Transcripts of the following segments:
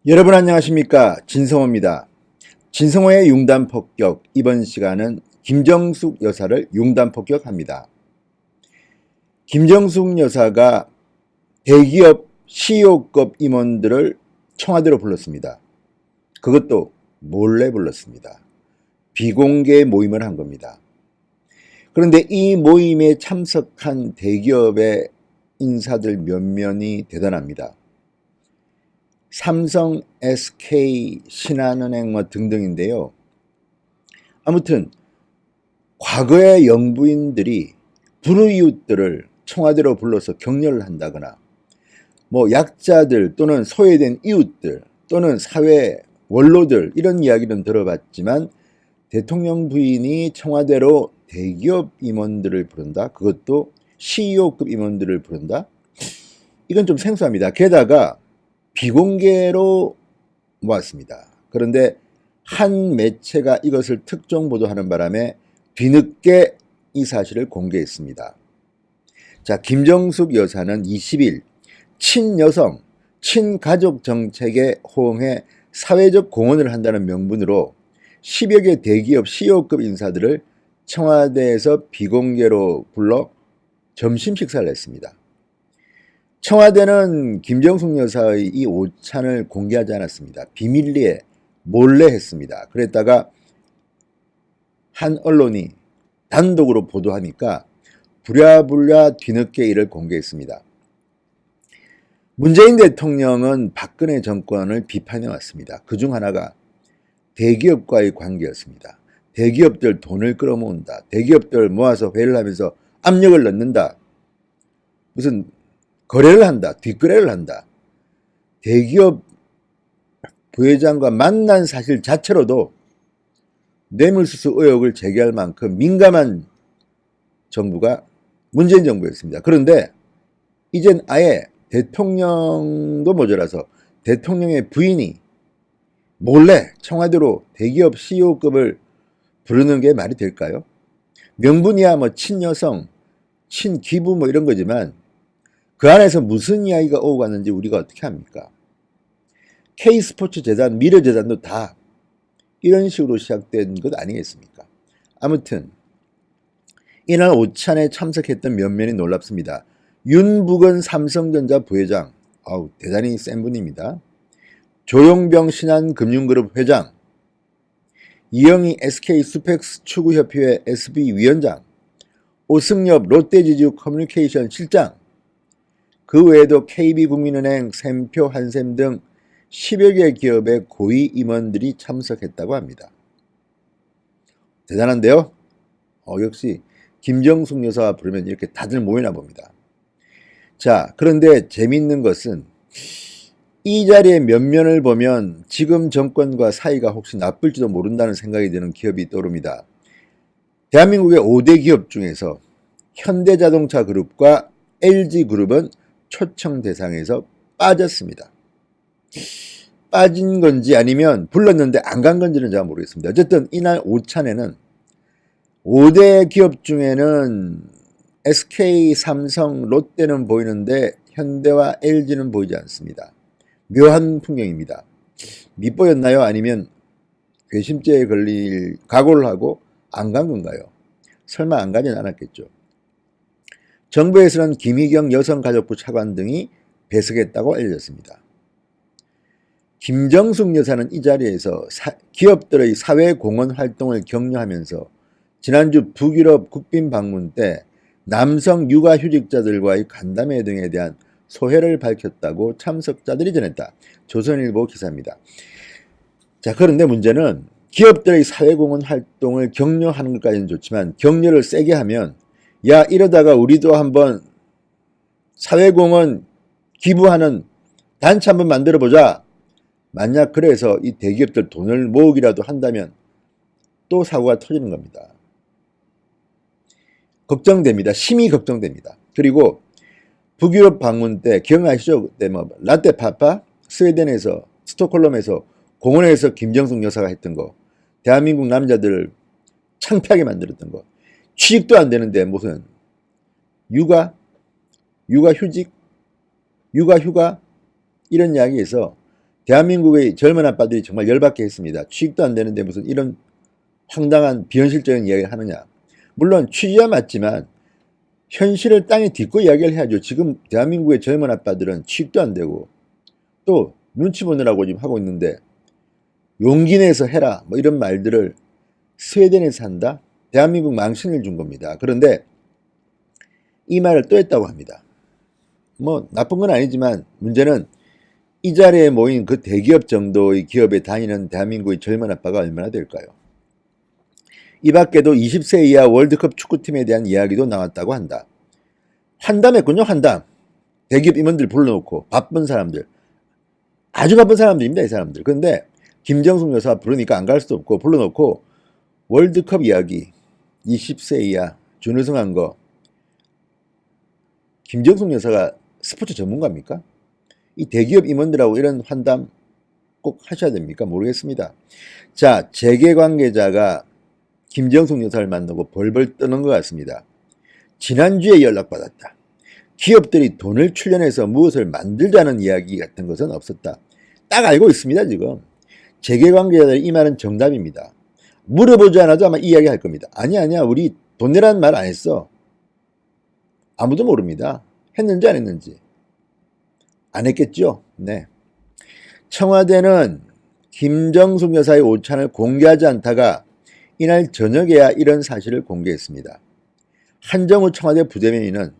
여러분 안녕하십니까? 진성호입니다. 진성호의 융단폭격, 이번 시간은 김정숙 여사를 융단폭격합니다. 김정숙 여사가 대기업 CEO급 임원들을 청와대로 불렀습니다. 그것도 몰래 불렀습니다. 비공개 모임을 한 겁니다. 그런데 이 모임에 참석한 대기업의 인사들 면면이 대단합니다. 삼성, SK, 신한은행 등등인데요. 아무튼 과거의 영부인들이 불우이웃들을 청와대로 불러서 격려를 한다거나 약자들 또는 소외된 이웃들 또는 사회 원로들 이런 이야기는 들어봤지만 대통령 부인이 청와대로 대기업 임원들을 부른다? 그것도 CEO급 임원들을 부른다? 이건 좀 생소합니다. 게다가 비공개로 모았습니다. 그런데 한 매체가 이것을 특종 보도하는 바람에 뒤늦게 이 사실을 공개했습니다. 자, 김정숙 여사는 20일 친여성, 친가족 정책에 호응해 사회적 공헌을 한다는 명분으로 10여 개 대기업 CEO급 인사들을 청와대에서 비공개로 불러 점심 식사를 했습니다. 청와대는 김정숙 여사의 이 오찬을 공개하지 않았습니다. 비밀리에 몰래 했습니다. 그랬다가 한 언론이 단독으로 보도하니까 부랴부랴 뒤늦게 이를 공개했습니다. 문재인 대통령은 박근혜 정권을 비판해 왔습니다. 그중 하나가 대기업과의 관계였습니다. 대기업들 돈을 끌어모은다. 대기업들 모아서 회의를 하면서 압력을 넣는다. 무슨 거래를 한다. 뒷거래를 한다. 대기업 부회장과 만난 사실 자체로도 뇌물수수 의혹을 제기할 만큼 민감한 정부가 문재인 정부였습니다. 그런데 이젠 아예 대통령도 모자라서 대통령의 부인이 몰래 청와대로 대기업 CEO급을 부르는 게 말이 될까요? 명분이야 친여성, 친기부 이런 거지만 그 안에서 무슨 이야기가 오고 갔는지 우리가 어떻게 합니까? K스포츠 재단, 미래재단도 다 이런 식으로 시작된 것 아니겠습니까? 아무튼 이날 오찬에 참석했던 면면이 놀랍습니다. 윤북은 삼성전자 부회장, 대단히 센 분입니다. 조용병 신한금융그룹 회장, 이영희 SK 수펙스 추구협의회 SB 위원장, 오승엽 롯데지주 커뮤니케이션 실장, 그 외에도 KB국민은행, 샘표, 한샘 등 10여 개 기업의 고위 임원들이 참석했다고 합니다. 대단한데요? 역시 김정숙 여사가 부르면 이렇게 다들 모이나 봅니다. 자, 그런데 재미있는 것은 이 자리의 면면을 보면 지금 정권과 사이가 혹시 나쁠지도 모른다는 생각이 드는 기업이 떠오릅니다. 대한민국의 5대 기업 중에서 현대자동차 그룹과 LG그룹은 초청 대상에서 빠졌습니다. 빠진 건지 아니면 불렀는데 안 간 건지는 잘 모르겠습니다. 어쨌든 이날 오찬에는 5대 기업 중에는 SK, 삼성, 롯데는 보이는데 현대와 LG는 보이지 않습니다. 묘한 풍경입니다. 밉보였나요? 아니면 괘씸죄에 걸릴 각오를 하고 안 간 건가요? 설마 안 가진 않았겠죠. 정부에서는 김희경 여성가족부 차관 등이 배석했다고 알려졌습니다. 김정숙 여사는 이 자리에서 기업들의 사회공헌 활동을 격려하면서 지난주 북유럽 국빈 방문 때 남성 육아휴직자들과의 간담회 등에 대한 소회를 밝혔다고 참석자들이 전했다. 조선일보 기사입니다. 자, 그런데 문제는 기업들의 사회공헌 활동을 격려하는 것까지는 좋지만 격려를 세게 하면 야, 이러다가 우리도 한번 사회공헌 기부하는 단체 한번 만들어보자. 만약 그래서 이 대기업들 돈을 모으기라도 한다면 또 사고가 터지는 겁니다. 걱정됩니다. 심히 걱정됩니다. 그리고 북유럽 방문 때 기억나시죠? 그때 라떼파파 스웨덴에서 스톡홀름에서 공원에서 김정숙 여사가 했던 거, 대한민국 남자들을 창피하게 만들었던 거, 취직도 안 되는데 무슨 육아휴직, 육아휴가 이런 이야기에서 대한민국의 젊은 아빠들이 정말 열받게 했습니다. 취직도 안 되는데 무슨 이런 황당한 비현실적인 이야기를 하느냐. 물론 취지야 맞지만 현실을 땅에 딛고 이야기를 해야죠. 지금 대한민국의 젊은 아빠들은 취직도 안 되고 또 눈치 보느라고 지금 하고 있는데 용기 내서 해라 뭐 이런 말들을 스웨덴에서 한다? 대한민국 망신을 준 겁니다. 그런데 이 말을 또 했다고 합니다. 뭐 나쁜 건 아니지만 문제는 이 자리에 모인 그 대기업 정도의 기업에 다니는 대한민국의 젊은 아빠가 얼마나 될까요? 이 밖에도 20세 이하 월드컵 축구팀에 대한 이야기도 나왔다고 한다. 환담했군요, 환담. 대기업 임원들 불러놓고 바쁜 사람들. 아주 바쁜 사람들입니다, 이 사람들. 그런데 김정숙 여사 부르니까 안 갈 수도 없고 불러놓고 월드컵 이야기 20세 이하 준우승한 거. 김정숙 여사가 스포츠 전문가입니까? 이 대기업 임원들하고 이런 환담 꼭 하셔야 됩니까? 모르겠습니다. 자, 재계 관계자가 김정숙 여사를 만나고 벌벌 떠는 것 같습니다. 지난주에 연락받았다. 기업들이 돈을 출연해서 무엇을 만들자는 이야기 같은 것은 없었다. 딱 알고 있습니다, 지금. 재계 관계자들이 이 말은 정답입니다. 물어보지 않아도 아마 이야기 할 겁니다. 아니야, 우리 돈 내라는 말 안 했어. 아무도 모릅니다. 했는지 안 했는지. 안 했겠죠? 네. 청와대는 김정숙 여사의 오찬을 공개하지 않다가 이날 저녁에야 이런 사실을 공개했습니다. 한정우 청와대 부대변인은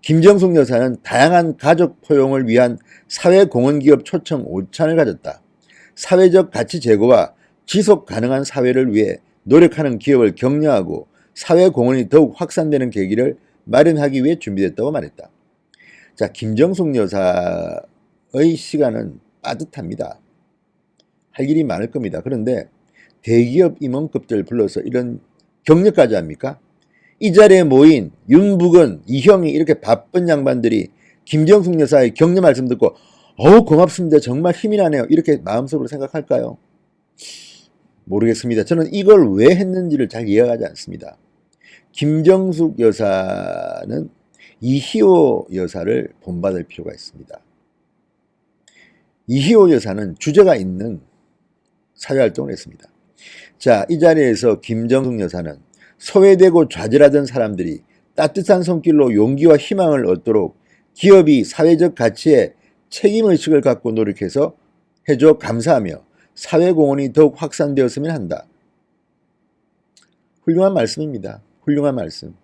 김정숙 여사는 다양한 가족 포용을 위한 사회공헌기업 초청 오찬을 가졌다. 사회적 가치 제고와 지속 가능한 사회를 위해 노력하는 기업을 격려하고 사회공헌이 더욱 확산되는 계기를 마련하기 위해 준비됐다고 말했다. 자, 김정숙 여사의 시간은 빠듯합니다. 할 일이 많을 겁니다. 그런데 대기업 임원급들 불러서 이런 격려까지 합니까? 이 자리에 모인 윤북은, 이형이 이렇게 바쁜 양반들이 김정숙 여사의 격려 말씀 듣고 고맙습니다. 정말 힘이 나네요. 이렇게 마음속으로 생각할까요? 모르겠습니다. 저는 이걸 왜 했는지를 잘 이해하지 않습니다. 김정숙 여사는 이희호 여사를 본받을 필요가 있습니다. 이희호 여사는 주제가 있는 사회활동을 했습니다. 자, 이 자리에서 김정숙 여사는 소외되고 좌절하던 사람들이 따뜻한 손길로 용기와 희망을 얻도록 기업이 사회적 가치에 책임의식을 갖고 노력해서 해줘 감사하며 사회공헌이 더욱 확산되었으면 한다. 훌륭한 말씀입니다. 훌륭한 말씀.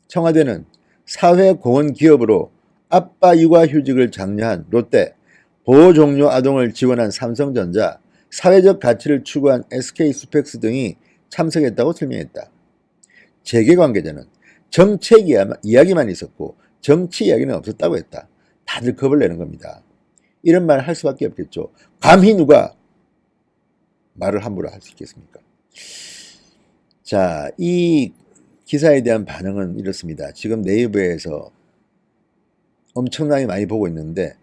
청와대는 사회공헌 기업으로 아빠 육아휴직을 장려한 롯데, 보호종료 아동을 지원한 삼성전자, 사회적 가치를 추구한 SK스펙스 등이 참석했다고 설명했다. 재계 관계자는 정책 이야기만 있었고 정치 이야기는 없었다고 했다. 다들 겁을 내는 겁니다. 이런 말을 할 수밖에 없겠죠. 감히 누가 말을 함부로 할 수 있겠습니까? 자, 이 기사에 대한 반응은 이렇습니다. 지금 네이버에서 엄청나게 많이 보고 있는데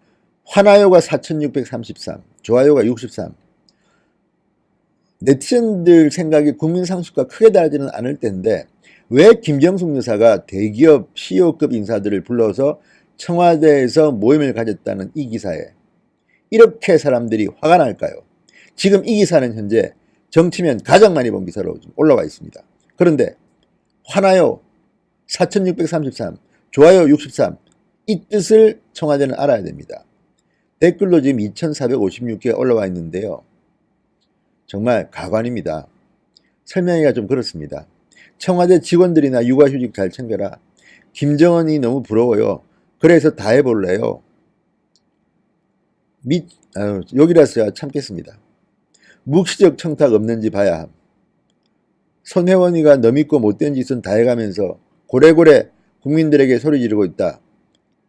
화나요가 4633, 좋아요가 63. 네티즌들 생각이 국민 상식과 크게 다르지는 않을 텐데 왜 김정숙 여사가 대기업 CEO급 인사들을 불러서 청와대에서 모임을 가졌다는 이 기사에 이렇게 사람들이 화가 날까요? 지금 이 기사는 현재 정치면 가장 많이 본 기사로 올라와 있습니다. 그런데 화나요 4633, 좋아요 63, 이 뜻을 청와대는 알아야 됩니다. 댓글로 지금 2456개 올라와 있는데요. 정말 가관입니다. 설명하기가 좀 그렇습니다. 청와대 직원들이나 육아휴직 잘 챙겨라. 김정은이 너무 부러워요. 그래서 다 해볼래요. 여기라서야 참겠습니다. 묵시적 청탁 없는지 봐야 함. 손혜원이가 너 믿고 못된 짓은 다 해가면서 고래고래 국민들에게 소리 지르고 있다.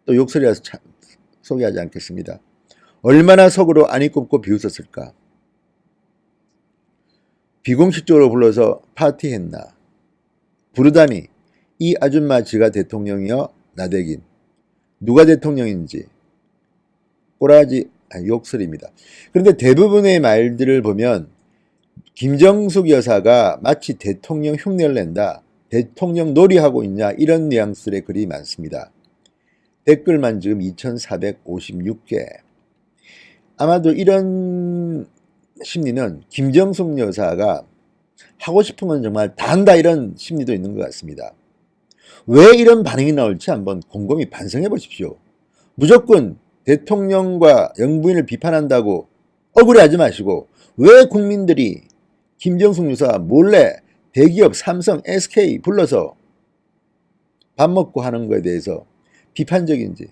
또 욕설이라서 소개하지 않겠습니다. 얼마나 속으로 안이 꼽고 비웃었을까. 비공식적으로 불러서 파티했나. 부르다니 이 아줌마 지가 대통령이여 나대긴. 누가 대통령인지 꼬라지 욕설입니다. 그런데 대부분의 말들을 보면 김정숙 여사가 마치 대통령 흉내를 낸다. 대통령 놀이하고 있냐 이런 뉘앙스의 글이 많습니다. 댓글만 지금 2456개. 아마도 이런 심리는 김정숙 여사가 하고 싶은 건 정말 다 한다 이런 심리도 있는 것 같습니다. 왜 이런 반응이 나올지 한번 곰곰이 반성해 보십시오. 무조건 대통령과 영부인을 비판한다고 억울해하지 마시고 왜 국민들이 김정숙 여사 몰래 대기업 삼성, SK 불러서 밥 먹고 하는 거에 대해서 비판적인지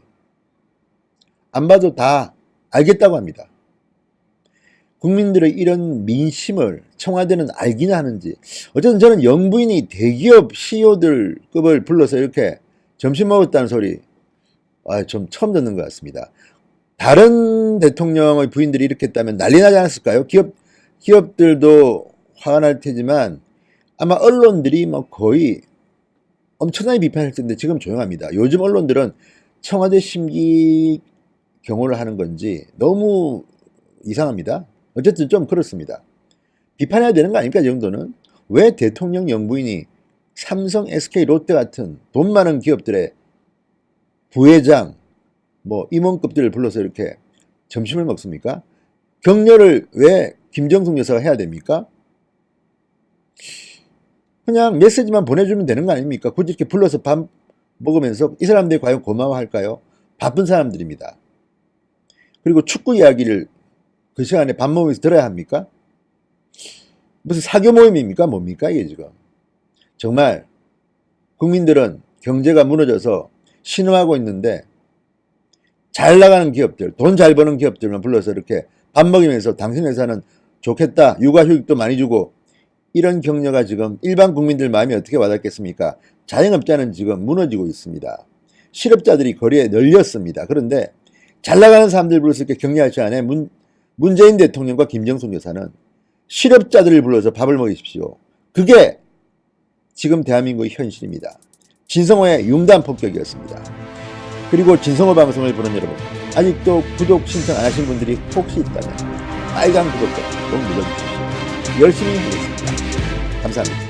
안 봐도 다 알겠다고 합니다. 국민들의 이런 민심을 청와대는 알기나 하는지. 어쨌든 저는 영부인이 대기업 CEO들급을 불러서 이렇게 점심 먹었다는 소리 좀 처음 듣는 것 같습니다. 다른 대통령의 부인들이 이렇게 했다면 난리 나지 않았을까요? 기업들도 화가 날 테지만 아마 언론들이 뭐 거의 엄청나게 비판할 텐데 지금 조용합니다. 요즘 언론들은 청와대 심기 경호를 하는 건지 너무 이상합니다. 어쨌든 좀 그렇습니다. 비판해야 되는 거 아닙니까? 이 정도는. 왜 대통령 영부인이 삼성, SK, 롯데 같은 돈 많은 기업들의 부회장, 뭐 임원급들을 불러서 이렇게 점심을 먹습니까? 격려를 왜 김정숙 여사가 해야 됩니까? 그냥 메시지만 보내주면 되는 거 아닙니까? 굳이 이렇게 불러서 밥 먹으면서 이 사람들이 과연 고마워할까요? 바쁜 사람들입니다. 그리고 축구 이야기를 그 시간에 밥 먹으면서 들어야 합니까? 무슨 사교 모임입니까? 뭡니까 이게 지금. 정말 국민들은 경제가 무너져서 신음하고 있는데 잘 나가는 기업들, 돈 잘 버는 기업들만 불러서 이렇게 밥 먹이면서 당신 회사는 좋겠다, 육아휴직도 많이 주고, 이런 격려가 지금 일반 국민들 마음이 어떻게 와닿겠습니까? 자영업자는 지금 무너지고 있습니다. 실업자들이 거리에 널렸습니다. 그런데 잘 나가는 사람들 불러서 이렇게 격려할 시간에 문재인 대통령과 김정숙 여사는 실업자들을 불러서 밥을 먹이십시오. 그게 지금 대한민국의 현실입니다. 진성호의 융단 폭격이었습니다. 그리고 진성호 방송을 보는 여러분, 아직도 구독 신청 안 하신 분들이 혹시 있다면 빨간 구독 버튼 꼭 눌러주십시오. 열심히 하겠습니다. 감사합니다.